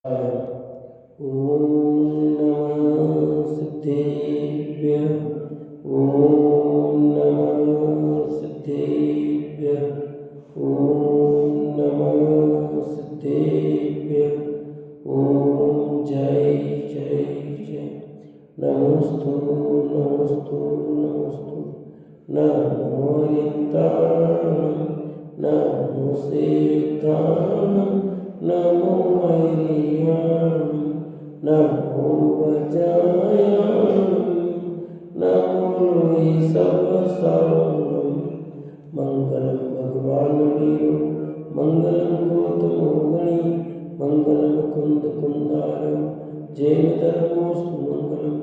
ॐ नमः सिद्धेभ्यः। ॐ नमः सिद्धेभ्यः। ॐ नमः सिद्धेभ्यः। ॐ जय जय जय। नमोस्तु नमोस्तु नमोस्तु। नमो रिक्ताणं नमो सिद्धाणं नमो ऐर्याणं नमो वज्रायाणं नमो लोहितवसाणं। मंगलम भगवान वीरो मंगलम गौतमो गणी मंगलम कुंद कुंदारो जैन धर्मोस्तु मंगलम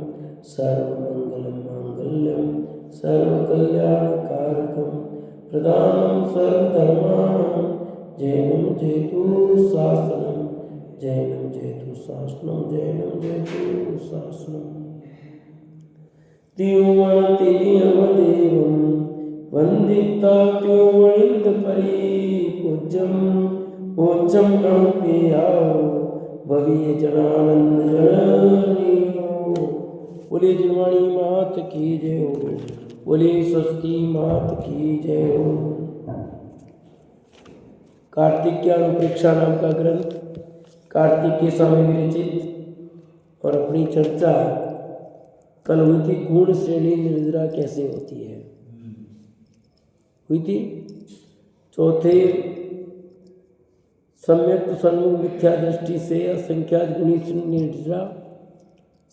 सर्वमंगलम मांगल्यम सर्वकल्याणकारकम प्रदानं सर्वधर्माणां जैनं जयतु शासनं जैनं जयतु शासनं जैनं जयतु शासनं। त्रिभुवनतिलयमदेवं वन्दिता त्रिभुवनिन्दपरिपूज्यं पूज्यं गणपेयाओ भवीय जनानंद जननियो। बोले जिनवाणी मात की जय हो। बोले स्वस्ति मात की जय हो। कार्तिक अनुप्रेक्षा नाम का ग्रंथ कार्तिक के समय विरचित और अपनी चर्चा कल हुई थी। गुण श्रेणी निर्जरा कैसे होती है हुई थी। चौथे सम्यक सन्मुख मिथ्या दृष्टि से असंख्यात गुणी निर्जरा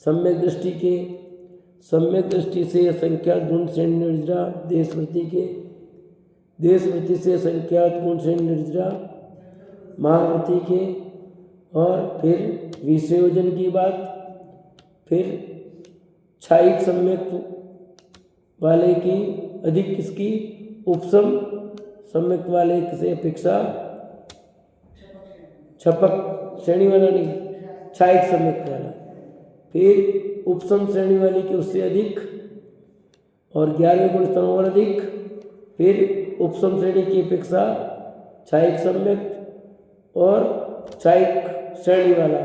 सम्यक दृष्टि के सम्यक दृष्टि से असंख्यात गुण श्रेणी निर्जरा देशवृत्ति के देशवृत्ति से संख्यात गुण श्रेणी निर्जरा महावृत्ति के और फिर विषयोजन की बात। फिर क्षायिक सम्यक वाले की अधिक किसकी उपसम सम्यक वाले से अपेक्षा छपक श्रेणी वाला नहीं क्षायिक सम्यक वाला। फिर उपसम श्रेणी वाली की उससे अधिक और 11वें गुण स्थान और अधिक। फिर उपसम श्रेणी की अपेक्षा क्षायिक सम्यक और क्षायिक श्रेणी वाला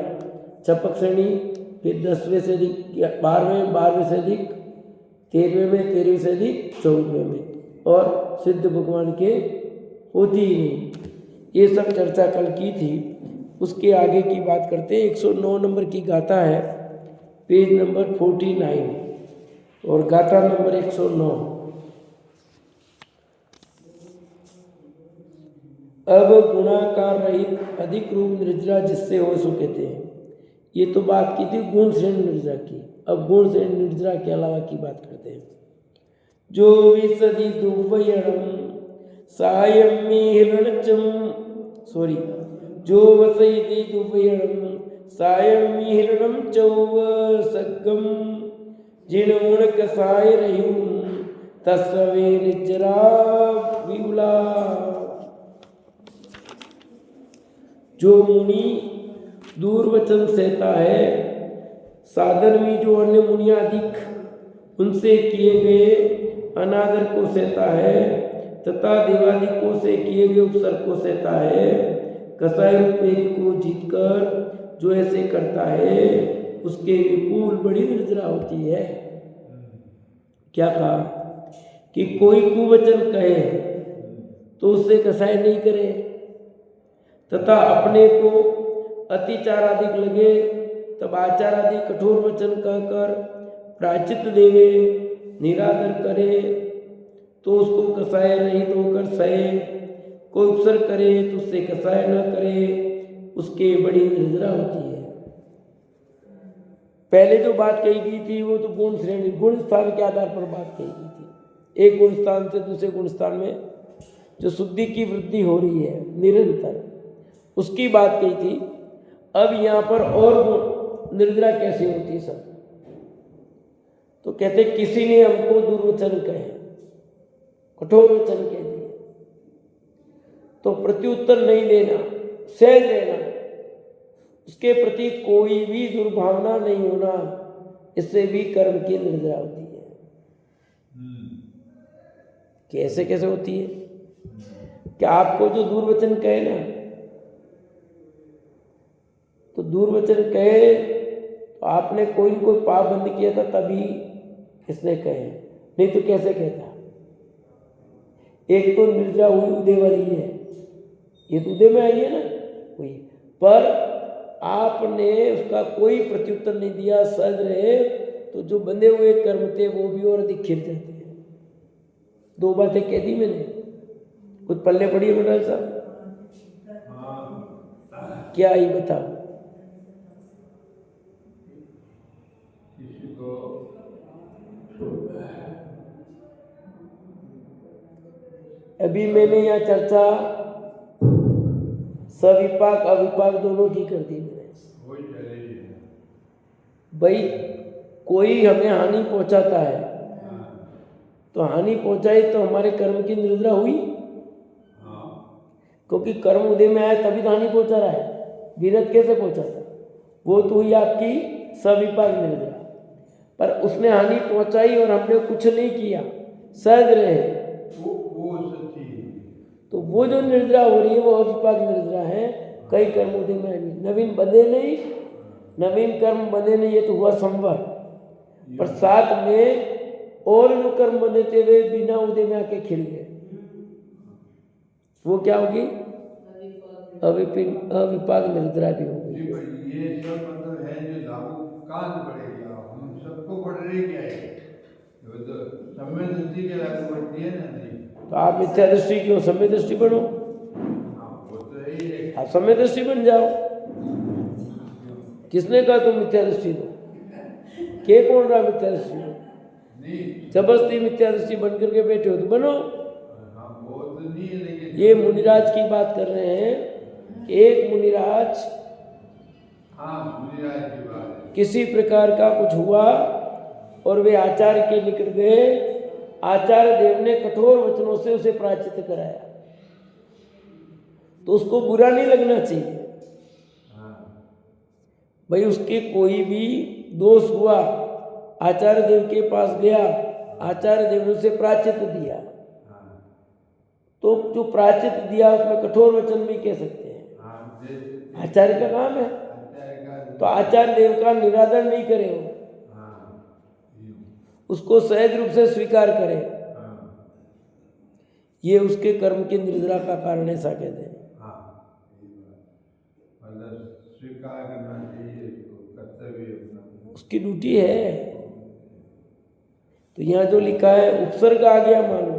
छपक श्रेणी। फिर 10वें से अधिक 12वें से अधिक 13वें में 13वें से अधिक 14वें में और सिद्ध भगवान के होती ही नहीं। ये सब चर्चा कल की थी। उसके आगे की बात करते हैं। 109 नंबर की गाथा है पेज नंबर 49 और गाथा नंबर 109। अब गुणाकार रहित अधिक रूप निर्जरा जिससे हो सो कहते हैं। ये तो बात की थी गुण श्रेणी निर्जरा की। अब गुण श्रेणी निर्जरा के अलावा की बात करते हैं। जो विसदि दुर्वयणम सायमिहिरणचम जो वसयति दुर्वयणम सायमिहिरणम चौवसगम जिणउण कसाय रह्युम तस्वे निर्जरा विउला। जो मुनि दूरवचन सहता है साधन में जो अन्य मुनियाँ अधिक उनसे किए गए अनादर को सहता है तथा देवादिकों से किए गए उपसर्ग को सहता है। कसाय रूपेरी को जीतकर जो ऐसे करता है उसके विपुल बड़ी निर्जरा होती है। क्या कहा कि कोई कुवचन कहे तो उससे कसाय नहीं करे तथा अपने को अतिचाराधिक लगे तब आचारादि कठोर वचन कहकर प्रायश्चित देवे निरादर करे तो उसको कसाय रहित होकर सहे। कोई उपसर्ग करे तो उससे कसाय न करे उसके बड़ी निर्जरा होती है। पहले जो बात कही गई थी वो तो गुण श्रेणी गुण स्थान के आधार पर बात कही गई थी। एक गुण स्थान से दूसरे गुण स्थान में जो शुद्धि की वृद्धि हो रही है निरंतर उसकी बात कही थी। अब यहाँ पर और निर्जरा कैसे होती है सब तो कहते किसी ने हमको दुर्वचन कहे कठोर वचन कह दिए तो प्रत्युत्तर नहीं देना सहज रहना उसके प्रति कोई भी दुर्भावना नहीं होना इससे भी कर्म की निर्जरा होती है। कैसे कैसे होती है क्या आपको जो दुर्वचन कहे ना तो दूरवचन कहे तो आपने कोई न कोई पाप बंद किया था तभी इसने कहे, नहीं तो कैसे कहता। एक तो निर्जा हुई उदय वाली है, ये तो उदय में आई है ना वही, पर आपने उसका कोई प्रत्युत्तर नहीं दिया, सहज रहे, तो जो बंधे हुए कर्म थे वो भी और अधिक खिल जाते हैं। दो बातें कह दी मैंने, कुछ पल्ले पड़ी है मंडल साहब? क्या आई बताओ? अभी मैंने यहाँ चर्चा सविपाक अविपाक दोनों की कर दी मैंने। भाई कोई हमें हानि पहुंचाता है तो हानि पहुंचाई तो हमारे कर्म की निद्रा हुई, क्योंकि कर्म उदय में आया तभी तो हानि पहुंचा रहा है, विरत कैसे पहुंचाता? वो तो हुई आपकी सविपाक निद्रा। पर उसने हानि पहुंचाई और हमने कुछ नहीं किया, सहज रहे, तो वो जो निद्रा हो रही है वो अविपाक निद्रा है। कई कर्म उदय में नहीं, नवीन बंधे नहीं, नवीन कर्म बंधे नहीं, ये तो हुआ संवर। पर साथ में और जो कर्म बंधे थे वे बिना उदय में आके खिल गए, वो क्या होगी? अविपाक निद्रा भी होगी। ये सब मतलब है जो लागू कांत पड़ेगा, हम सबको पड़ रही क्या है, तो समय दृष्टि के लागू पड़ती है ना जी। तो आप मिथ्या दृष्टि क्यों, समय दृष्टि बनो। वो तो है, आप समय दृष्टि बन जाओ। किसने कहा तुम मिथ्या दृष्टि दो? के कौन रहा मिथ्या दृष्टि दो? जबरदस्ती मिथ्या दृष्टि बन करके बैठे हो तो बनो। ये मुनिराज की बात कर रहे हैं। एक मुनिराज किसी प्रकार का कुछ हुआ और वे आचार्य के निकट गए, आचार्य देव ने कठोर वचनों से उसे प्रायश्चित कराया, तो उसको बुरा नहीं लगना चाहिए। भाई उसके कोई भी दोष हुआ, आचार्य देव के पास गया, आचार्य देव ने उसे प्रायश्चित दिया, तो जो प्रायश्चित दिया उसमें कठोर वचन भी कह सकते हैं, आचार्य का काम है। तो आचार्य देव का निरादर नहीं करे, उसको सहज रूप से स्वीकार करे, ये उसके कर्म की निद्रा का कारण ऐसा कहते हैं। स्वीकार करना चाहिए, कर्तव्य उसकी ड्यूटी है। तो यहाँ जो लिखा है उपसर्ग आ गया, मान लो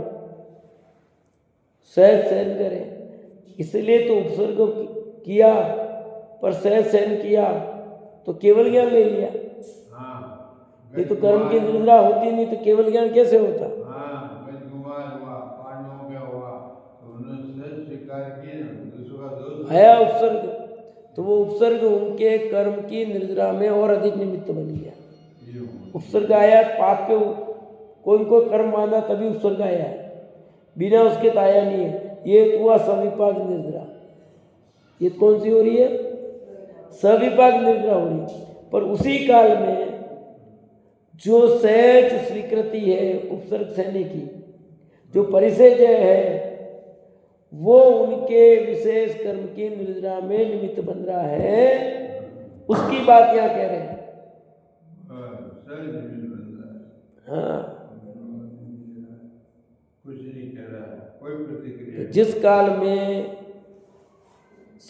सहज सहन करे, इसलिए तो उपसर्ग किया, पर सहज सहन किया तो केवल ज्ञान ले लिया। ये तो कर्म की निद्रा होती नहीं तो केवल ज्ञान कैसे होता? आया उपसर्ग, तो वो उपसर्ग उनके कर्म की निद्रा में और अधिक निमित्त बन गया। उपसर्ग आया, पाप के कोई कोई कर्म बांधा तभी उपसर्ग आया है, बिना उसके तो आया नहीं है। ये तो हुआ सविपाक निद्रा। ये कौन सी हो रही है? सविपाक निद्रा हो रही है। पर उसी काल में जो सहज स्वीकृति है उपसर्ग सहने की, जो परिसेज है, वो उनके विशेष कर्म की निद्रा में निमित्त बन रहा है, उसकी बात यहाँ कह रहे हैं। हाँ, कुछ नहीं कह रहा, कोई प्रतिक्रिया। जिस काल में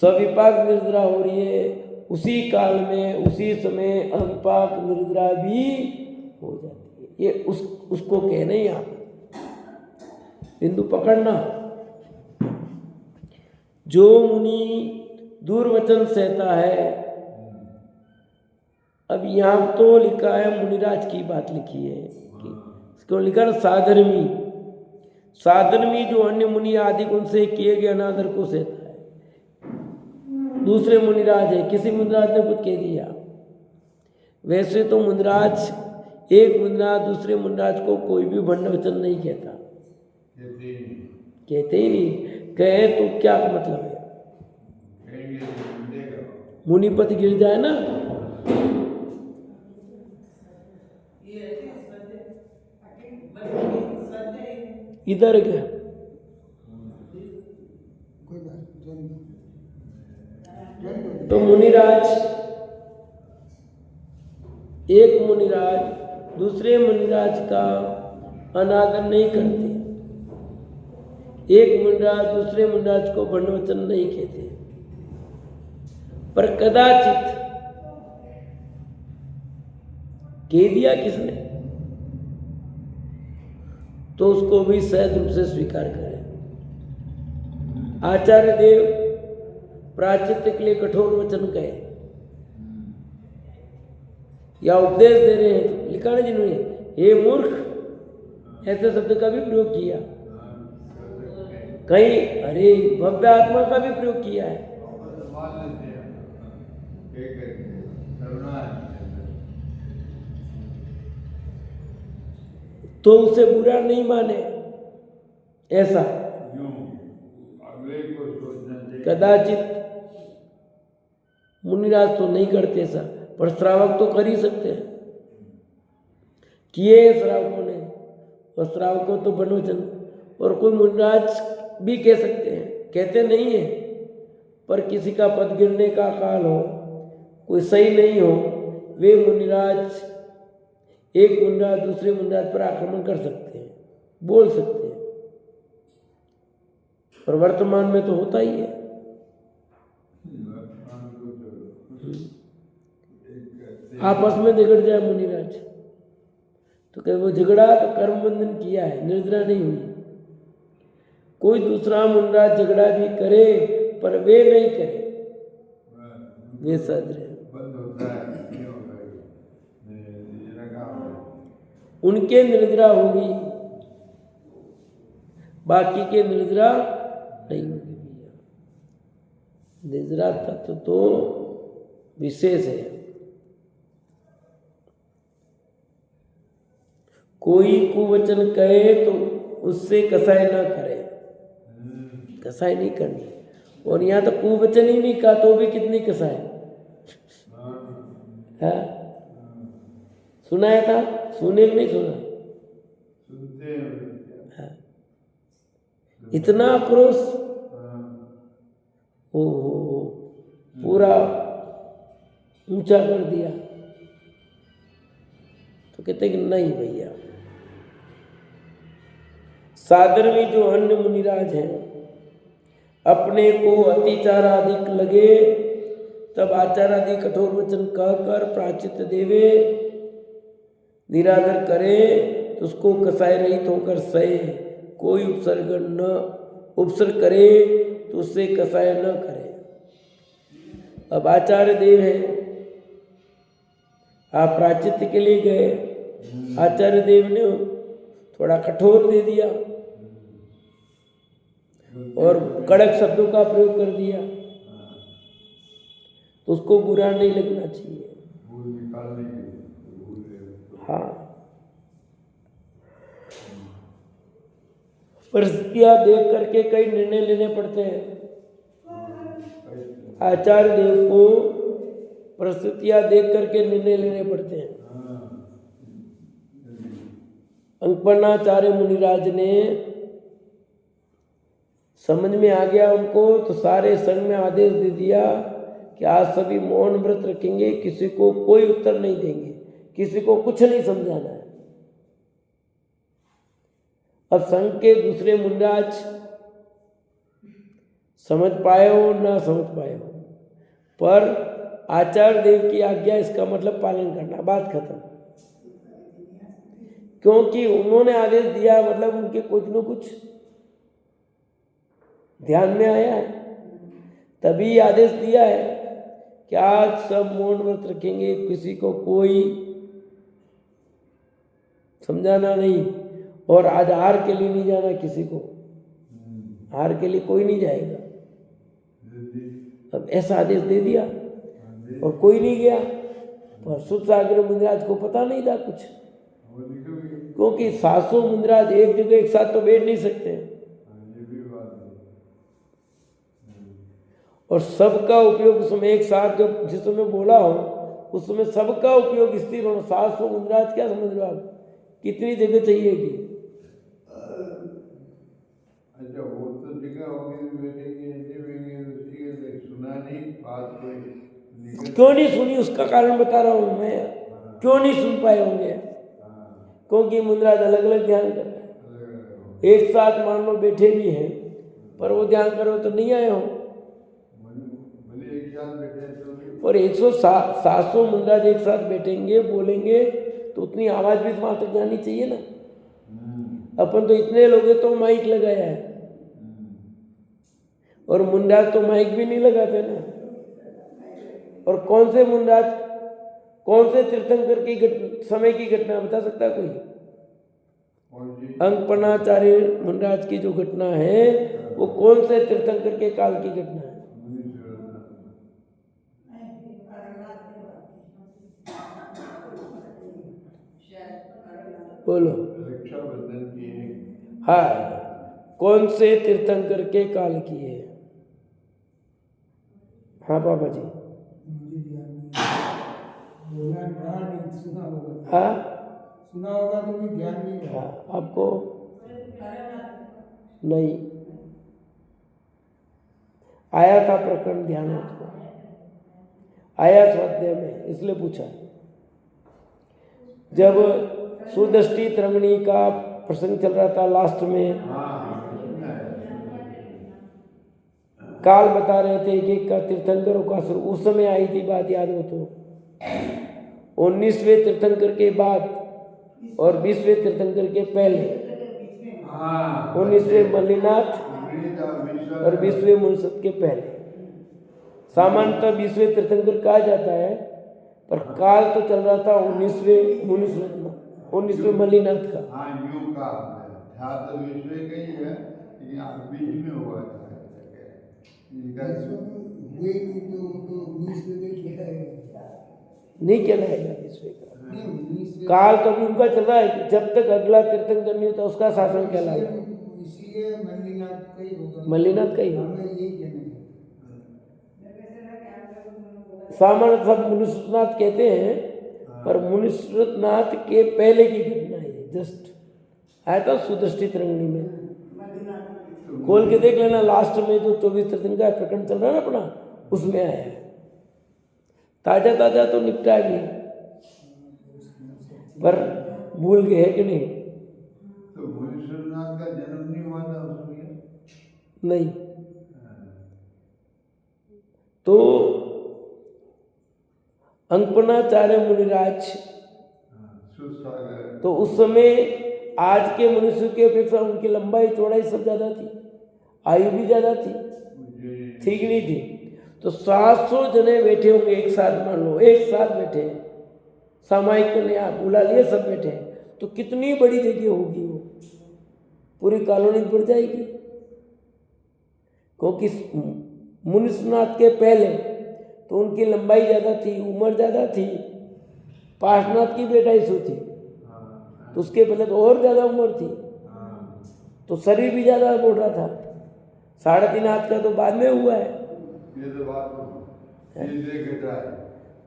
सविपाक निद्रा हो रही है उसी काल में उसी समय अविपाक निद्रा भी हो जाती है। ये उसको कहना ही यहाँ पर बिंदु पकड़ना। जो मुनि दूरवचन सहता है, अब यहाँ तो लिखा है मुनिराज की बात लिखी है, इसको लिखा ना साधर्मी। साधर्मी जो अन्य मुनि आदि उनसे किए गए अनादर को सहता है। दूसरे मुनिराज है, किसी मुनिराज ने कुछ कह दिया, वैसे तो मुनिराज, एक मुनिराज दूसरे मुनिराज को कोई भी भंड वचन नहीं कहता, कहते ही नहीं। कहे तो क्या मतलब है? मुनिपति गिर जाए ना, इधर क्या तो मुनिराज एक मुनिराज दूसरे मुनिराज का अनादर नहीं करते, एक मुनिराज दूसरे मुनिराज को बंडवचन नहीं कहते, पर कदाचित कह दिया किसने तो उसको भी सहज रूप से स्वीकार करें। आचार्य देव प्रायश्चित्त के लिए कठोर वचन कहे या उपदेश दे रहे हैं, लिखा ना जिन्होंने हे मूर्ख ऐसे शब्द का भी प्रयोग किया, कहीं अरे भव्य आत्मा का भी प्रयोग किया है। तो उसे बुरा नहीं माने, ऐसा कदाचित मुनिराज तो नहीं करते ऐसा, पर श्रावक तो कर ही सकते हैं, किए श्रावकों ने, और श्रावकों तो बनवचन, और कोई मुनिराज भी कह सकते हैं, कहते नहीं है, पर किसी का पद गिरने का काल हो, कोई सही नहीं हो, वे मुनिराज एक मुनिराज दूसरे मुनिराज पर आक्रमण कर सकते हैं, बोल सकते हैं, और वर्तमान में तो होता ही है। आपस में झगड़ जाए मुनिराज तो कहे वो झगड़ा तो कर्म बंधन किया है, निर्जरा नहीं हुई। कोई दूसरा मुनिराज झगड़ा भी करे पर वे नहीं करे, वे सद रहे, उनके निर्जरा होगी, बाकी के निर्जरा नहीं होगी। निर्जरा तत्व तो विशेष है। कोई कुवचन कहे तो उससे कसाई न करे, कसाई नहीं करनी, और यहाँ तो कुवचन ही नहीं कहा तो भी कितनी कसाई है। सुनाया था, सुने कि नहीं सुना? है। इतना आक्रोश, ओ पूरा ऊंचा कर दिया, तो कहते कि नहीं भैया, साधर्मी जो अन्य मुनिराज हैं अपने को अतिचाराधिक लगे तब आचारादि कठोर वचन कहकर प्रायश्चित्त देवे, निरादर करे तो उसको कसाय रहित होकर सहे, कोई उपसर्ग करे तो उससे कसाय न करे। अब आचार्य देव है, आप प्रायश्चित्त के लिए गए, आचार्य देव ने थोड़ा कठोर दे दिया और कड़क शब्दों का प्रयोग कर दिया, तो उसको बुरा नहीं लगना चाहिए। हाँ, परिस्थितियां देख करके कई निर्णय लेने पड़ते हैं। आचार्य देव को परिस्थितियां देख करके निर्णय लेने पड़ते हैं। अंकपन्नाचार्य मुनिराज ने समझ में आ गया उनको, तो सारे संघ में आदेश दे दिया कि आज सभी मौन व्रत रखेंगे, किसी को कोई उत्तर नहीं देंगे, किसी को कुछ नहीं समझाना है। अब संघ के दूसरे मुनिराज समझ पाए हो ना समझ पाए हो, पर आचार्य देव की आज्ञा, इसका मतलब पालन करना, बात खत्म। क्योंकि उन्होंने आदेश दिया, मतलब उनके कुछ न कुछ ध्यान में आया है, तभी आदेश दिया है कि आज सब मौन व्रत रखेंगे, किसी को कोई समझाना नहीं, और आज हार के लिए नहीं जाना, किसी को हार के लिए कोई नहीं जाएगा। अब ऐसा आदेश दे दिया और कोई नहीं गया, पर सुतसागर मुनिराज को पता नहीं था कुछ, क्योंकि 700 मुनिराज एक जगह एक साथ तो बैठ नहीं सकते, और सबका उपयोग उसमें एक साथ जब जिस समय बोला हो उसमें सबका उपयोग स्थिर होना। 700 मुनिराज क्या समझ लो आप, कितनी जगह चाहिएगी? अच्छा, वो तो जगह होगी, सुना नहीं बात कोई, क्यों नहीं सुनी उसका कारण बता रहा हूं मैं। क्यों नहीं सुन पाए होंगे? क्योंकि मुनिराज अलग अलग ध्यान कर रहे हैं। एक साथ मान लो बैठे भी हैं, पर वो ध्यान करो तो नहीं आए हो। भले एक साथ बैठे तो और 700 मुनिराज एक साथ बैठेंगे, बोलेंगे तो उतनी आवाज भी तो वहां तक जानी चाहिए ना। अपन तो इतने लोग हैं तो माइक लगाया है, और मुनिराज तो माइक भी नहीं लगाते ना। और कौन से मुनिराज, कौन से तीर्थंकर की समय की घटना बता सकता है कोई? अंकपनाचार्य मुनिराज की जो घटना है वो कौन से तीर्थंकर के काल की घटना है? बोलो। रक्षाबंधन की है। हाँ, कौन से तीर्थंकर के काल की है? हाँ पापा जी। हाँ सुना होगा तो भी ध्यान नहीं रहा। हाँ, आपको नहीं आया था प्रकरण ध्यान है आपको? आया स्वाध्याय में, इसलिए पूछा। जब सुदृष्टि तरंगिणी का प्रसंग चल रहा था लास्ट में, काल बता रहे थे कि का तीर्थंकरों का शुरू उस समय आई थी बात, याद हो तो 19वें तीर्थंकर के बाद और 20वें तीर्थंकर के पहले, 19वें मल्लिनाथ और 20वें मुनिसत के पहले। सामान्यतः 20वें तीर्थंकर कहा जाता है, पर काल तो चल रहा था 19वें मल्लिनाथ का। हाँ, यूं का था तो 20वें का ही है, लेकिन बीच में हुआ था। हुए नहीं तो 19वें क्या है? नहीं कहलाएगा 20वें का। काल तो अभी उनका चल रहा है, जब तक अगला तीर्थंकर नहीं होता उसका शासन कहलाएगा। इसीलिए मल्लिनाथ का ही होगा। मल्लिनाथ का ही होगा। हमें यही कहना है। सामान्य सब मुनिसुतनाथ कहते हैं, पर मुनिसुतनाथ के पहले की घटना है। जस्ट आया था सुदृष्टि तरंगिणी में, खोल के देख लेना। लास्ट में जो 24 तीर्थंकर का प्रकरण चल रहा है ना अपना, उसमें आया है। ताजा ताजा तो निपटा भी, पर भूल गए कि नहीं? तो मुनिसुतनाथ का जन्म नहीं हुआ था उसमें? नहीं। तो अंकपनाचार्य मुनिराज तो उस समय आज के मनुष्य की अपेक्षा उनकी लंबाई चौड़ाई सब ज्यादा थी, आयु भी ज्यादा थी, ठीक नहीं थी। तो 700 जने बैठे होंगे एक साथ, मान लो एक साथ बैठे, सामायिक करने आप बुला लिए, सब बैठे, तो कितनी बड़ी जगह होगी वो, पूरी कॉलोनी बढ़ जाएगी। क्योंकि मुनिसुतनाथ के पहले तो उनकी लंबाई ज़्यादा थी, उम्र ज़्यादा थी। पार्श्वनाथ की भी 250 थी, तो उसके पहले तो और ज़्यादा उम्र थी, तो शरीर भी ज़्यादा बढ़ रहा था। 3.5 हाथ का तो बाद में हुआ है।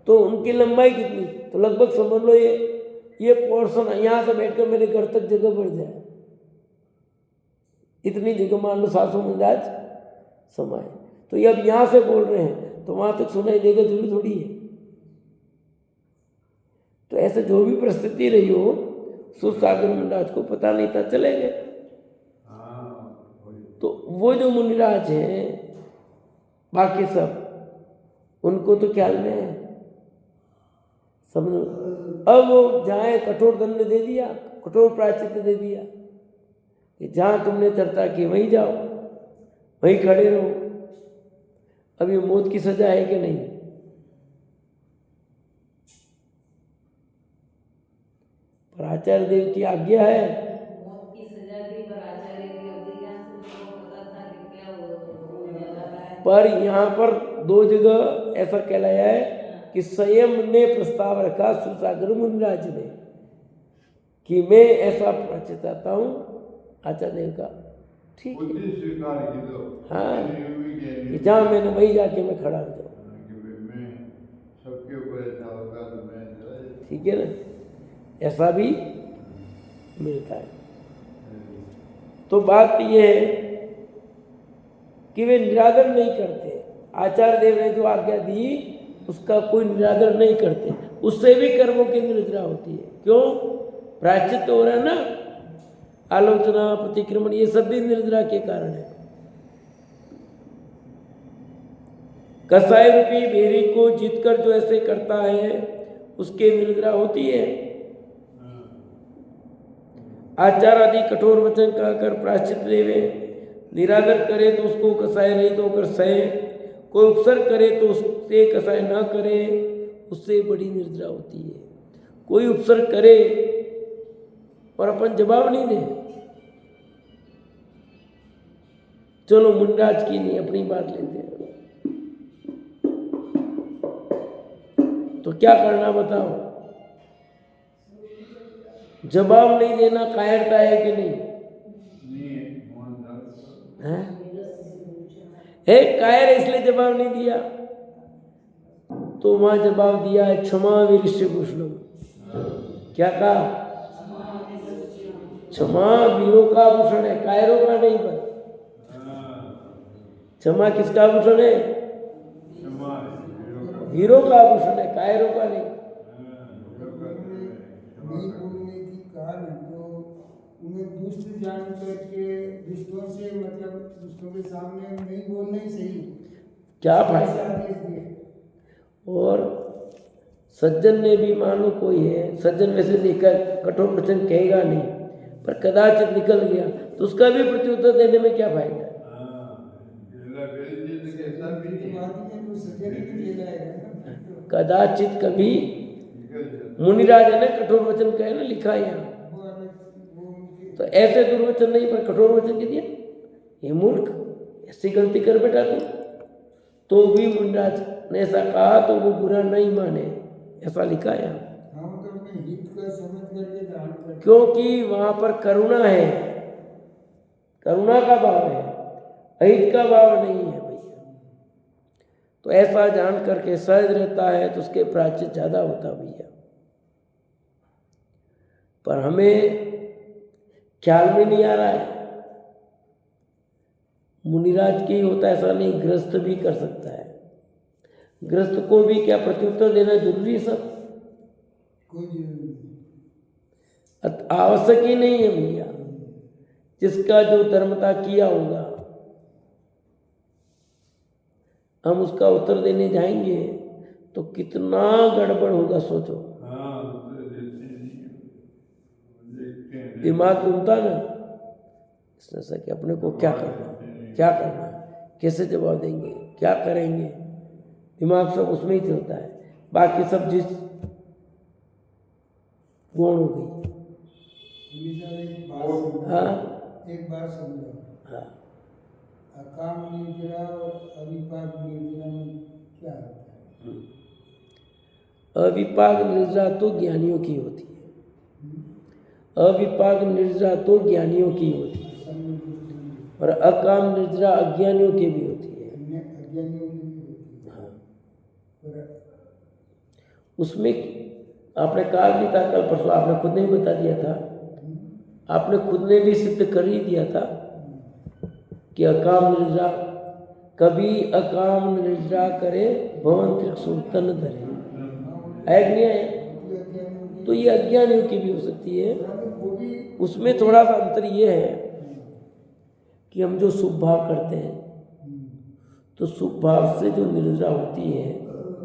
तो उनकी लंबाई कितनी, तो लगभग समझ लो ये पोर्शन यहाँ से बैठकर मेरे घर तक जगह बढ़ जाए, इतनी जगह मान लो 700 मुनिराज समाये। तो ये अब यहाँ से बोल रहे हैं तो वहाँ तक सुनाई देगा, जरूरी थोड़ी है। तो ऐसे जो भी परिस्थिति रही हो, सुरसागर मुनिराज को पता नहीं था, चले गए। तो वो जो मुनिराज हैं बाकी सब, उनको तो ख्याल में है, समझ। अब वो जाए, कठोर दंड दे दिया, कठोर प्रायश्चित दे दिया कि जहाँ तुमने चर्चा की वहीं जाओ, वहीं खड़े रहो। अब ये मौत की सजा है कि नहीं? पर आचार्य देव की आज्ञा है। मौत की सजा दी, पर आचार्य देव को पता था कि क्या होने वाला है। पर यहाँ पर 2 जगह ऐसा कहलाया है कि संयम ने प्रस्ताव रखा सुरसागर मुनिराज ने कि मैं ऐसा प्रायश्चित चाहता हूँ आचार्य देव का। ठीक है, हाँ, कि जहाँ मैंने वही जाके मैं खड़ा हो जाऊँ। ठीक है ना, ऐसा भी मिलता है। तो बात यह है कि वे निरादर नहीं करते। आचार्य देव ने जो आज्ञा दी उसका कोई निरादर नहीं करते, उससे भी कर्मों की निर्जरा होती है। क्यों? प्रायश्चित हो रहा है ना, आलोचना, प्रतिक्रमण, ये सब भी निर्जरा के कारण है। कसाई रूपी भेरी को जीतकर जो ऐसे करता है उसके निर्जरा होती है। आचार आदि कठोर वचन कहकर प्रायश्चित लेवे, निरादर करे तो उसको कसाय रहित होकर सहे, कोई उपसर्ग करे तो उससे कसाय न करे, उससे बड़ी निर्जरा होती है। कोई उपसर्ग करे और अपन जवाब नहीं दे, चलो मुंडराज की नहीं, अपनी बात लेते हैं, तो क्या करना बताओ? जवाब नहीं देना कायरता है कि नहीं? है कायर है, इसलिए जवाब नहीं दिया। तो वहां जवाब दिया है क्षमा वीरस्य भूषणम। क्या कहा? क्षमा वीरों का आभूषण है, कायरों का नहीं। पर क्षमा किसका आभूषण है? वीरों का आभूषण है, कायरों का नहीं। नहीं बोलने की कारण तो उन्हें दुष्ट जान करके दुष्टों से, मतलब दुष्टों के सामने नहीं बोलना ही सही, क्या फायदा? आदेश दिए। और सज्जन ने भी, मान लो कोई है सज्जन, वैसे लेकर कठोर वचन कहेगा नहीं, पर कदाचित निकल गया तो उसका भी प्रत्युत्तर देने में क्या फायदा है? कदाचित कभी मुनिराज ने कठोर वचन कहे ना, लिखा है यहाँ, तो ऐसे दुर्वचन नहीं पर कठोर वचन के दिया, ये मूर्ख, ऐसी गलती कर बेटा तो भी मुनिराज ने ऐसा कहा तो वो बुरा नहीं माने, ऐसा लिखा है यहाँ। क्योंकि वहां पर करुणा है, करुणा का भाव है, अहित का भाव नहीं है भैया। तो ऐसा जान करके सहज रहता है तो उसके प्रायश्चित ज्यादा होता भैया। पर हमें ख्याल में नहीं आ रहा है। मुनिराज की होता है ऐसा नहीं, गृहस्थ भी कर सकता है। गृहस्थ को भी क्या प्रत्युत्तर देना जरूरी? सब आवश्यक ही नहीं है भैया। जिसका जो धर्मता किया होगा, हम उसका उत्तर देने जाएंगे तो कितना गड़बड़ होगा सोचो। दिमाग घूमता ना, इसने ऐसा कि अपने को क्या करना, क्या करना, कैसे जवाब देंगे, क्या करेंगे, दिमाग सब उसमें ही चलता है। बाकी सब जिस गौण हो गई। हाँ, एक बार समझो, हाँ, अकाम निर्जरा और अविपाक निर्जरा में क्या होता है? अविपाक निर्जरा तो ज्ञानियों की होती है। अविपाक निर्जरा तो ज्ञानियों की होती है, और अकाम निर्जरा अज्ञानियों की भी होती है। हाँ, उसमें आपने कहा भी था कल परसों, आपने खुद ने भी बता दिया था, आपने खुद ने भी सिद्ध कर ही दिया था कि अकाम निर्जरा, कभी अकाम निर्जरा करे भवन त्रिक्षुतन धरे, है कि नहीं है? तो ये अज्ञानियों की भी हो सकती है। उसमें थोड़ा सा अंतर ये है कि हम जो शुभ भाव करते हैं तो शुभ भाव से जो निर्जरा होती है,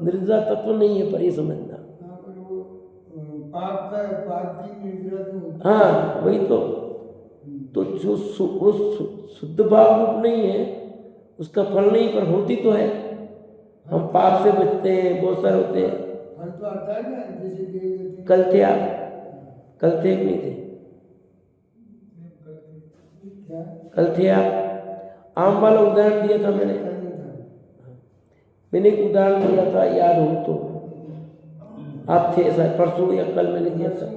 निर्जरा तत्व नहीं है पर ये समझना। हाँ वही तो जो शुद्ध भाव रूप नहीं है उसका फल नहीं, पर होती तो है। हम पाप से बचते हैं, बहुत सारे होते हैं। कल थे आप, कल थे कि नहीं थे? कल थे आप? आम वाला उदाहरण दिया था मैंने एक उदाहरण दिया था, याद हो तो? आप थे शायद परसों या कल मैंने दिया था।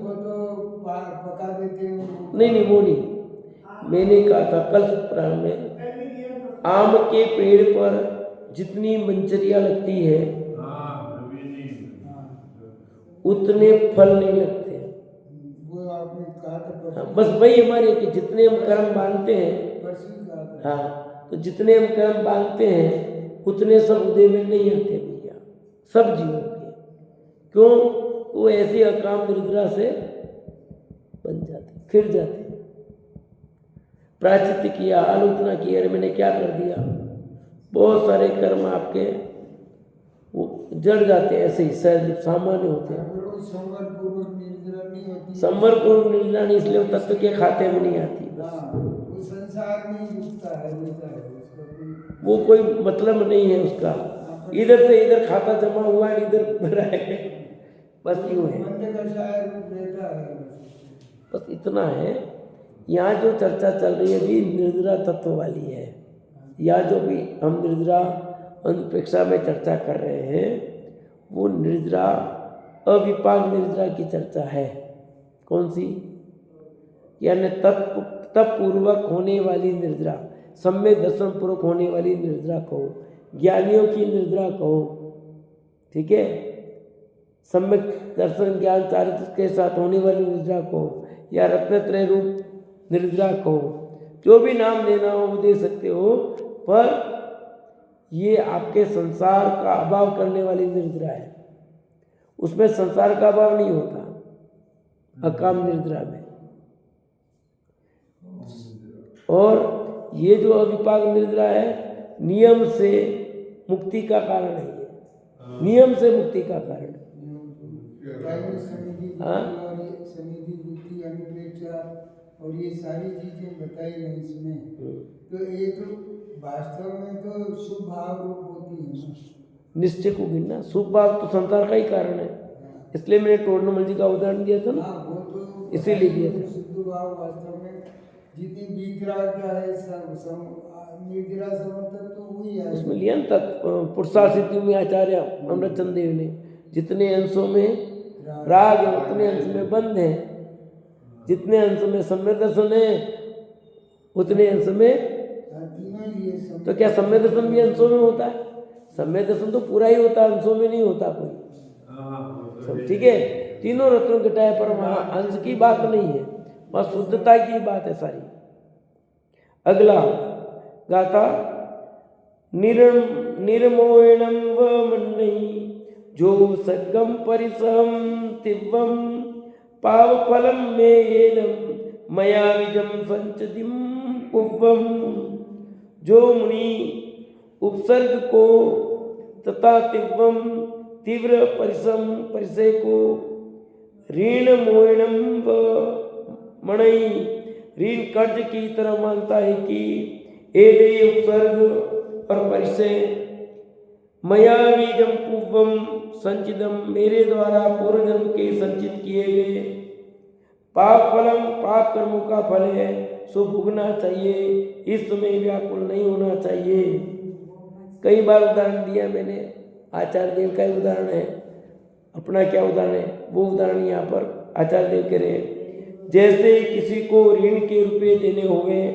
नहीं वो नहीं, मैंने कहा था कल सप्ताह में, आम के पेड़ पर जितनी मंजरियां लगती है उतने फल नहीं लगते। हाँ, बस वही हमारे कि जितने हम कर्म बांधते हैं, हाँ, तो जितने हम कर्म बांधते हैं उतने सब उदय में नहीं आते भैया। सब जीवों के। क्यों? वो ऐसी अकाम निद्रा से बन जाते, फिर जाते, प्रायश्चित किया, आलोचना की, अरे मैंने क्या कर दिया, बहुत सारे कर्म आपके वो जड़ जाते हैं, ऐसे ही सहज सामान्य होते हैं। अगर वो संवरपूर्वक निद्रा नहीं होती, संवरपूर्वक निद्रा नहीं, इसलिए वो तत्व के खाते में नहीं आती। बस हाँ, वो संसार में ही रुकता है, उसका वो कोई मतलब नहीं है उसका, इधर से इधर खाता जमा हुआ है, इधर है, बस यूँ है। मंदिर का शायर रूप रहता है। बस इतना है। यहाँ जो चर्चा चल रही है भी निर्जरा तत्व वाली है। यहाँ जो भी हम निर्जरा अनुप्रेक्षा में चर्चा कर रहे हैं वो निर्जरा अविपाक निर्जरा की चर्चा है। कौन सी? यानी तप पूर्वक होने वाली निर्जरा, सम्यक दर्शन पूर्वक होने वाली निर्जरा कहो, ज्ञानियों की निर्जरा कहो, ठीक है, सम्यक दर्शन ज्ञान चारित्र के साथ होने वाली निर्जरा कहो, या रत्नत्रय रूप निर्जरा कहो, जो भी नाम देना हो वो दे सकते हो, पर ये आपके संसार का अभाव करने वाली निर्जरा है। उसमें संसार का अभाव नहीं होता अकाम निर्जरा में। और ये जो अविपाक निर्जरा है नियम से मुक्ति का कारण है, ये नियम से मुक्ति का कारण है। हाँ, समिति बुद्धि अनुप्रेक्षा और ये सारी चीजें बताई नहीं इसमें, तो ये तो वास्तव में तो शुभ भाव रूप होती है। निश्चय को गिनना शुभ भाव तो संसार का ही कारण है, इसलिए मैंने टोडरमल जी का उदाहरण दिया था ना, वो तो इसीलिए दिया था। शुद्ध भाव वास्तव में जितनी विग्रहता है निर्जरा समर्थक तो वही है। उसमें लिया ना पुरुषार्थ सिद्धि में आचार्य अमृतचंद देव ने, जितने अंशों में राग है उतने अंश में बंध है, जितने अंश में सम्यक दर्शन है उतने अंश में। तो क्या सम्यक दर्शन भी अंशों में होता है? सम्यक दर्शन तो पूरा ही होता है, अंशों में नहीं होता कोई। सब ठीक है, तीनों रत्नों घटाए पर वहाँ अंश की बात नहीं है, वहाँ शुद्धता की बात है सारी। अगला गाथा निर्मोणम व मन्नई जो सगम परिसम तिव्वम पाव फलम मेनम मया विजम संचदिम उव्वम। जो मुनि उपसर्ग को तथा तिव्वम तीव्र परिसम परिसय को ऋण मोहनम व मणई ऋण कर्ज की तरह मानता है कि एदे उपसर्ग और परिचय मया बीजम पूर्वम संचितम मेरे द्वारा पूर्व जन्म के संचित किए गए पाप फलम पाप कर्मों का फल है, सो भुगना चाहिए, इस समय व्याकुल नहीं होना चाहिए। कई बार उदाहरण दिया मैंने, आचार्य देव का ही उदाहरण है, अपना क्या उदाहरण है वो उदाहरण यहाँ पर आचार्य देव कह रहे हैं। जैसे किसी को ऋण के रुपए देने होंगे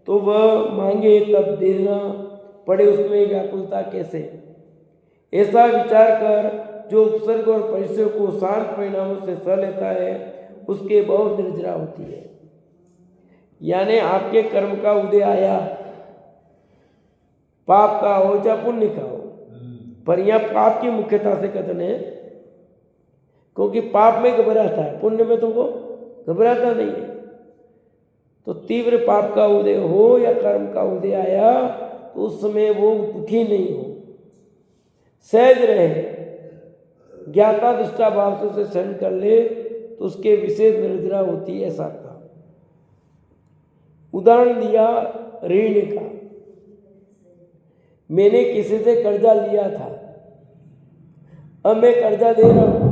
तो वह मांगे तब देना पड़े, उसमें व्याकुलता कैसे? ऐसा विचार कर जो उपसर्ग और परिचय को शांत परिणामों से सह लेता है उसके बहुत निर्जरा होती है। यानी आपके कर्म का उदय आया, पाप का हो या पुण्य का हो, पर यहाँ पाप की मुख्यता से कथन है, क्योंकि पाप में घबराता है, पुण्य में तो वो घबराता नहीं है। तो तीव्र पाप का उदय हो या कर्म का उदय आया तो उस समय वो दुखी नहीं हो, सहज रहे, ज्ञाता दृष्टा भाव से उसे सहन कर ले तो उसके विशेष निर्जरा होती है। ऐसा कहा। उदाहरण दिया ऋण का। मैंने किसी से कर्जा लिया था, अब मैं कर्जा दे रहा हूं,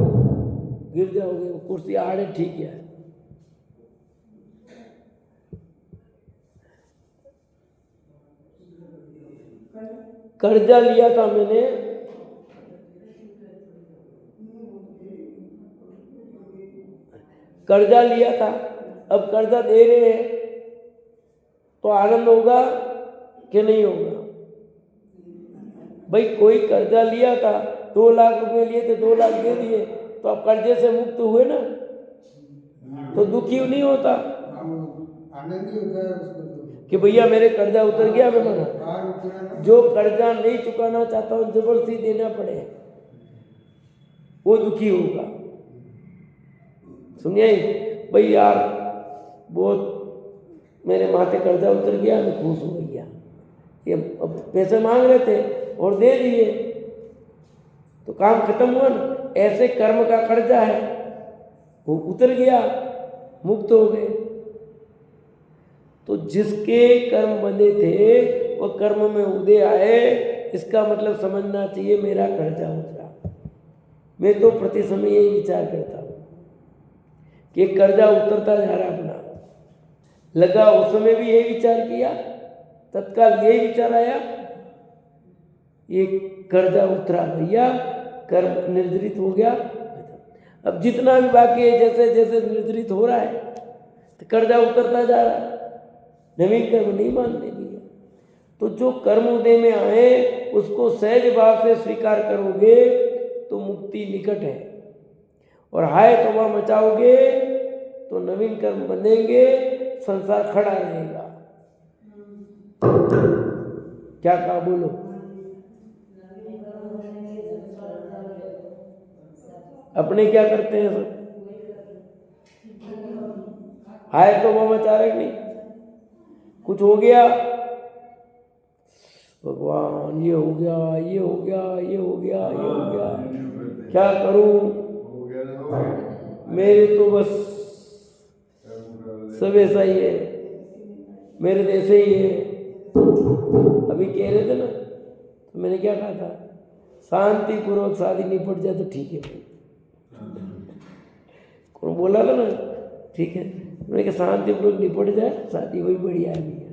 गिर जाओगे, वो कुर्सी आड़े ठीक है, कर्जा लिया था मैंने, कर्जा लिया था, अब कर्जा दे रहे हैं तो आनंद होगा कि नहीं होगा? भाई कोई कर्जा लिया था, 2 लाख रुपए लिए थे, 2 लाख दे दिए, तो अब कर्जे से मुक्त हुए ना, तो दुखी नहीं होता, आनंद ही होता है उसको कि भैया मेरे कर्जा उतर गया, मैं मना। जो कर्जा नहीं चुकाना चाहता हूँ जबरदस्ती देना पड़े वो दुखी होगा। सुनिए भाई यार, बहुत मेरे माथे कर्जा उतर गया, मैं खुश हो गया, ये अब पैसे मांग रहे थे और दे दिए तो काम खत्म हुआ ना। ऐसे कर्म का कर्जा है, वो उतर गया, मुक्त हो गए। तो जिसके कर्म बंधे थे वो कर्म में उदय आए, इसका मतलब समझना चाहिए मेरा कर्जा उतरा। मैं तो प्रति समय यही विचार करता हूँ कि कर्जा उतरता जा रहा अपना। लगा उस समय भी यही विचार किया, तत्काल यही विचार आया, ये कर्जा उतरा भैया, कर्म निर्धारित हो गया। अब जितना भी बाकी है, जैसे जैसे निर्धारित हो रहा है तो कर्जा उतरता जा रहा है, नवीन कर्म नहीं मानने भैया। तो जो कर्म उदय में आए उसको सहज भाव से स्वीकार करोगे तो मुक्ति निकट है, और हाय तौबा मचाओगे तो नवीन कर्म बनेंगे, संसार खड़ा रहेगा। क्या कहा बोलो? अपने क्या करते हैं सब? हाय तौबा मचा रहे नहीं, कुछ हो गया भगवान, ये हो गया, ये हो गया, ये हो गया, ये हो गया, क्या करूं, हो गया तो हो गया। मेरे तो बस सब ऐसा ही है, मेरे तो ऐसे ही है। अभी कह रहे थे ना, तो मैंने क्या कहा था, शांति पूर्वक शादी निपट जाए तो ठीक है भाई। कौन बोला था ना, ठीक है, मैंने कहा शांति पूर्वक निपट जाए शादी, वही बढ़िया है भैया।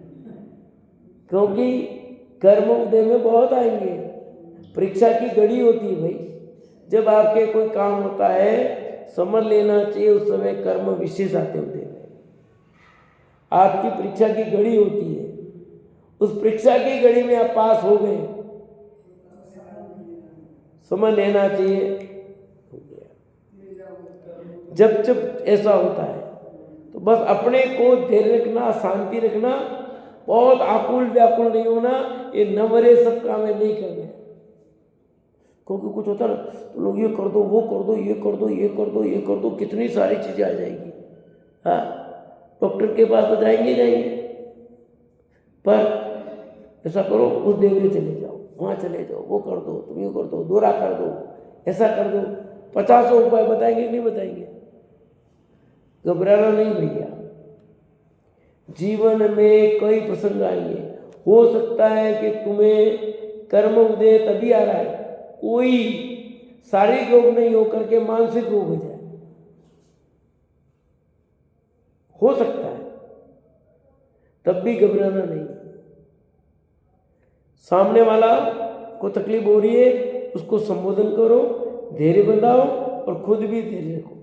क्योंकि कर्म उदय में बहुत आएंगे, परीक्षा की घड़ी होती है भाई। जब आपके कोई काम होता है समझ लेना चाहिए उस समय कर्म विशेष आते उदय में। आपकी परीक्षा की घड़ी होती है, उस परीक्षा की घड़ी में आप पास हो गए, समझ लेना चाहिए हो गया। जब जब ऐसा होता है तो बस अपने को धैर्य रखना, शांति रखना, बहुत आकुल व्याकुल नहीं होना, ये नवरे सब काम है नहीं करने। क्योंकि कुछ होता ना तो लोग ये कर दो, वो कर दो, ये कर दो, ये कर दो, ये कर दो, कितनी सारी चीजें आ जाएगी। हाँ, डॉक्टर के पास तो जाएंगे जाएंगे, पर ऐसा करो उस देवरे चले जाओ, वहाँ चले जाओ, वो कर दो, तुम ये कर दो, दौरा कर दो, ऐसा कर दो, 50 उपाय बताएंगे नहीं बताएंगे। घबराना नहीं भैया, जीवन में कई प्रसंग आएंगे। हो सकता है कि तुम्हें कर्म उदय तभी आ रहा है, कोई शारीरिक रोग नहीं होकर के मानसिक रोग हो जाए, हो सकता है, तब भी घबराना नहीं। सामने वाला को तकलीफ हो रही है, उसको संबोधन करो, धैर्य बंधाओ और खुद भी धैर्य रखो।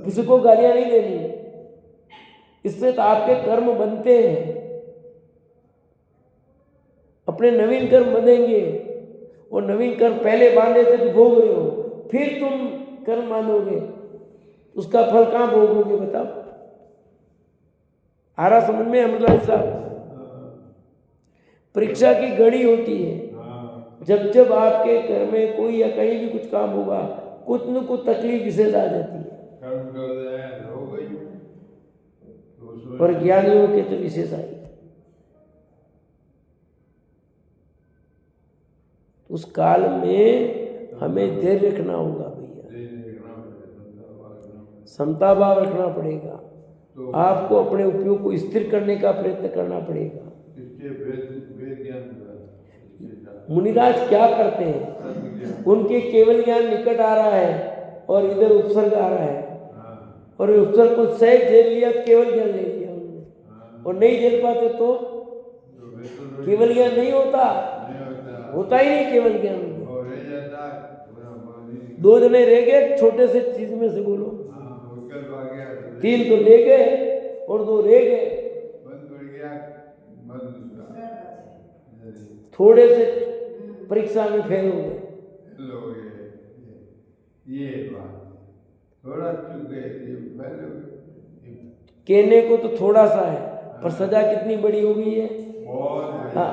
किसी को गालियां नहीं देनी, इससे तो आपके कर्म बनते हैं, अपने नवीन कर्म बनेंगे। और नवीन कर्म पहले बांधे थे तो भोग रहे हो, फिर तुम कर्म बांधोगे, उसका फल कहां भोगोगे बताओ? आ रहा समझ में? मतलब साहब, परीक्षा की घड़ी होती है, जब जब आपके घर में कोई या कहीं भी कुछ काम होगा, कुछ न कुछ तकलीफ विशेष आ जाती है। और ज्ञानियों के तो विशेष आई। उस काल में हमें धैर्य रखना होगा भैया, समता भाव रखना पड़ेगा, आपको अपने उपयोग को स्थिर करने का प्रयत्न करना पड़ेगा। मुनिराज क्या करते हैं, उनके केवल ज्ञान निकट आ रहा है और इधर उपसर्ग आ रहा है, और उपसर्ग को सहज झेल लिया तो केवल ज्ञान ले लिया उन्होंने, और नहीं झेल पाते तो केवल ज्ञान नहीं होता, होता ही नहीं केवल ज्ञान। दो जने रह गए छोटे से चीज में से, बोलो 3 तो ले गए और 2 रह गए, थोड़े से परीक्षा में फेल हो गए। ये बात थोड़ा चुके, कहने को तो थोड़ा सा है, पर सजा कितनी बड़ी हो गई है।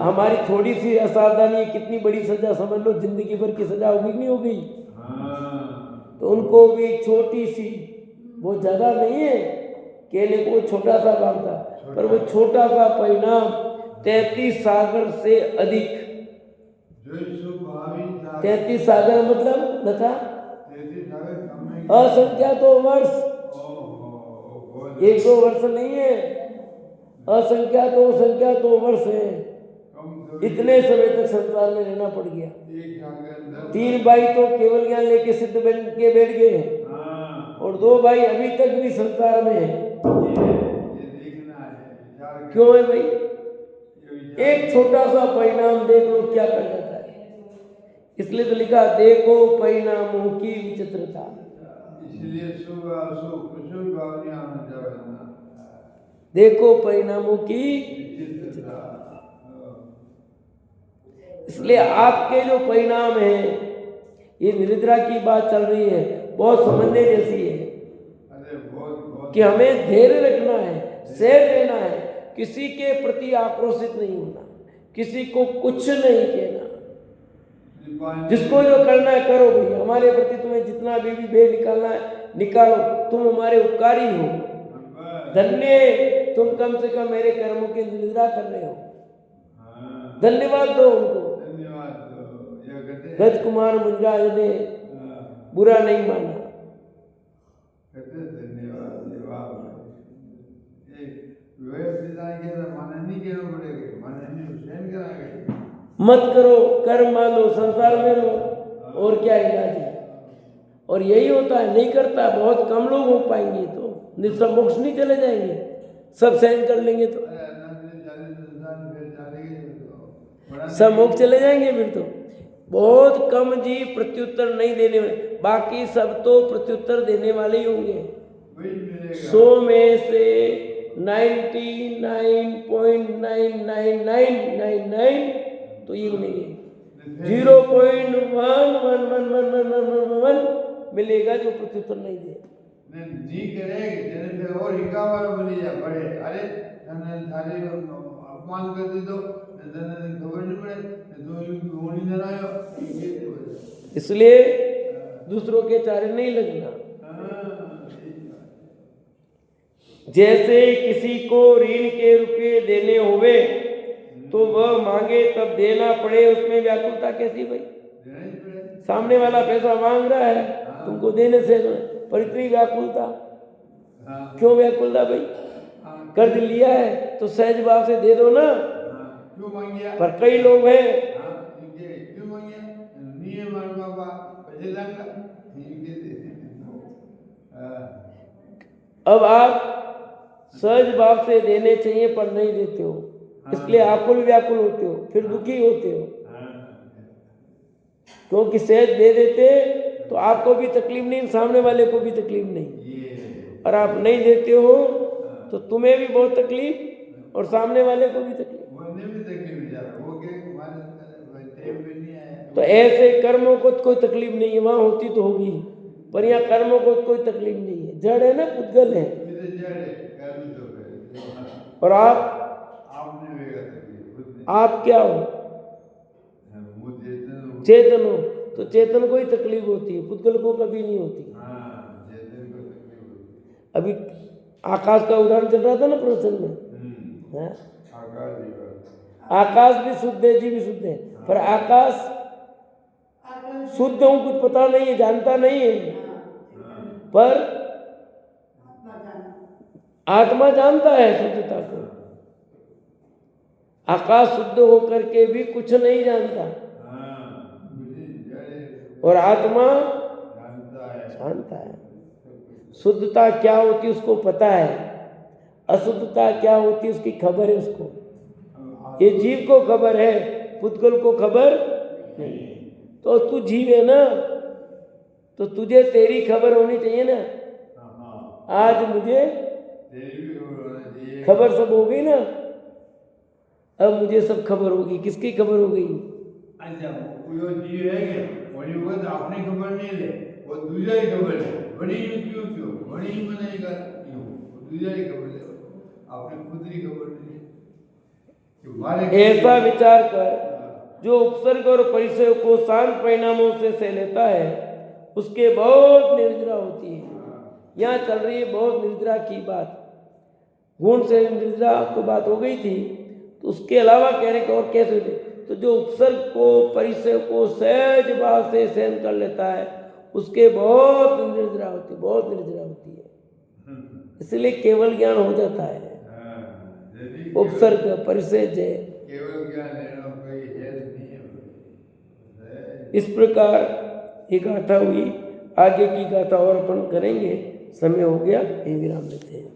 हमारी थोड़ी सी असावधानी कितनी बड़ी सजा, समझ लो जिंदगी भर की सजा होगी नहीं हो गई। तो उनको भी छोटी सी, वो ज़्यादा नहीं है, कहने को छोटा सा भाग था, पर वो छोटा सा परिणाम 33 सागर से अधिक। जो स्वभावी था 33 सागर मतलब लता 33 सागर कम असंख्यात तो वर्ष, बहुत 1-2 वर्ष नहीं है, असंख्यात तो वर्ष है। कम इतने समय तक संसार में रहना पड़ गया। एक साल के अंदर 3 भाई तो केवल ज्ञान लेके सिद्ध बन के बैठ गए हैं, हाँ और 2 भाई अभी तक भी संसार में है। ये देखना है विचार कर- क्यों है भाई? ये विचार- एक छोटा सा परिणाम देख लो क्या कर जाता है। इसलिए तो लिखा, देखो परिणामों की विचित्रता। इसलिए शुभ अशुभ कुछ भावनियां होना चाहिए ना देखो परिणामों की, विचित्रता इसलिए आपके जो परिणाम हैं, ये निद्रा की बात चल रही है, बहुत समझने जैसी है अरे बहुत कि हमें धैर्य रखना है, सहज रहना है, किसी के प्रति आक्रोशित नहीं होना, किसी को कुछ नहीं कहना, जिसको जो करना है करो भैया, हमारे प्रति तुम्हें जितना भी भेद निकालना है निकालो, तुम हमारे उपकारी हो, धन्य तुम कम से कम मेरे कर्मों की निद्रा कर रहे हो, धन्यवाद दो उनको। धन्यवाद यह कहते गज कुमार मुंजा ने बुरा नहीं माना। कहते धन्यवाद जवाब ये व्यवस्थित के माना नहीं कहना पड़ेगा, माना नहीं हुसैन कराएंगे मत करो, कर्म मान लो, संसार में रहो, और क्या इलाज है। और यही होता है, नहीं करता, बहुत कम लोग हो पाएंगे, तो सब मोक्ष नहीं चले जाएंगे, सब सहन कर लेंगे तो सब मोक्ष चले जाएंगे फिर तो। बहुत कम जीव प्रत्युत्तर नहीं देने वाले, बाकी सब तो प्रत्युत्तर देने वाले ही होंगे। 100 में से 99.99999 तो ये मिलेंगे, 0.11111 मिलेगा जो प्रत्युत्तर नहीं दे। जी करेंगे जने फिर और हिकावार बनी जा बड़े, अरे तने थारी अपमान कर दी तो तने खबर नहीं पड़े तो होनी न आयो, इसलिए दूसरों के चारे नहीं लगना। जैसे किसी को ऋण के रुपए देने होवे तो वह मांगे तब देना पड़े, उसमें व्याकुलता कैसी भाई? सामने वाला पैसा मांग रहा है तुमको देने से, पर इतनी व्याकुलता क्यों? व्याकुलता भाई, कर्ज लिया है तो सहज भाव से दे दो ना। क्यों मांगिया? पर कई लोग हैं क्यों मांगिया? नहीं मान बाबा पैसे दांगा अब आप सहज भाव से देने चाहिए पर नहीं देते हो, इसलिए आकुल व्याकुल होते हो, फिर दुखी होते हो। क्योंकि सहज दे देते तो आपको भी तकलीफ नहीं, सामने वाले को भी तकलीफ नहीं, और आप नहीं देते हो तो तुम्हें भी बहुत तकलीफ और सामने वाले को भी तकलीफ। तो ऐसे कर्मों को कोई तकलीफ नहीं है, वहां होती तो होगी, पर यहाँ कर्मों को कोई तकलीफ नहीं है, जड़ है ना, पुद्गल है। और आप क्या हो? चेतन हो, तो चेतन को ही तकलीफ होती है, पुद्गल को कभी नहीं होती। अभी आकाश का उदाहरण चल रहा था ना प्रवचन में, आकाश भी शुद्ध है, जी भी शुद्ध है, पर आकाश शुद्ध हूं कुछ पता नहीं है, जानता नहीं है, पर आत्मा जानता है शुद्धता को। आकाश शुद्ध होकर के भी कुछ नहीं जानता, और आत्मा जानता है। शुद्धता क्या होती उसको पता है, अशुद्धता क्या होती उसकी खबर है उसको। ये जीव को खबर है, पुद्गल को खबर नहीं है। तो तू जीव है ना, तो तुझे तेरी खबर होनी चाहिए ना। आज मुझे खबर सब हो गई ना, अब मुझे सब खबर होगी। किसकी खबर हो गई? अच्छा वो जीव है क्या, वो तो अपनी खबर नहीं ले, वो दूसरा ही खबर है। बड़ी क्यों बड़ी बनेगा, दूसरा ही खबर ले, अपने खुद की खबर नहीं। ऐसा विचार कर, जो उपसर्ग और परिचय को शांत परिणामों से सह लेता है, उसके बहुत निर्जरा होती है। यहाँ चल रही है बहुत निर्जरा की बात, गुण से निर्जरा तो बात हो गई थी, तो उसके अलावा कहने के और कैसे होते, तो जो उपसर्ग को परिचय को सहज भाव से सहन कर लेता है उसके बहुत निर्जरा होती है, बहुत निर्जरा होती है, इसलिए केवल ज्ञान हो जाता है। उपसर्ग परिचय जय केवल ज्ञान लेना कोई हेल्प नहीं है। इस प्रकार ये गाथा हुई। आगे की गाथा और अपन करेंगे, समय हो गया, ये विराम लेते हैं।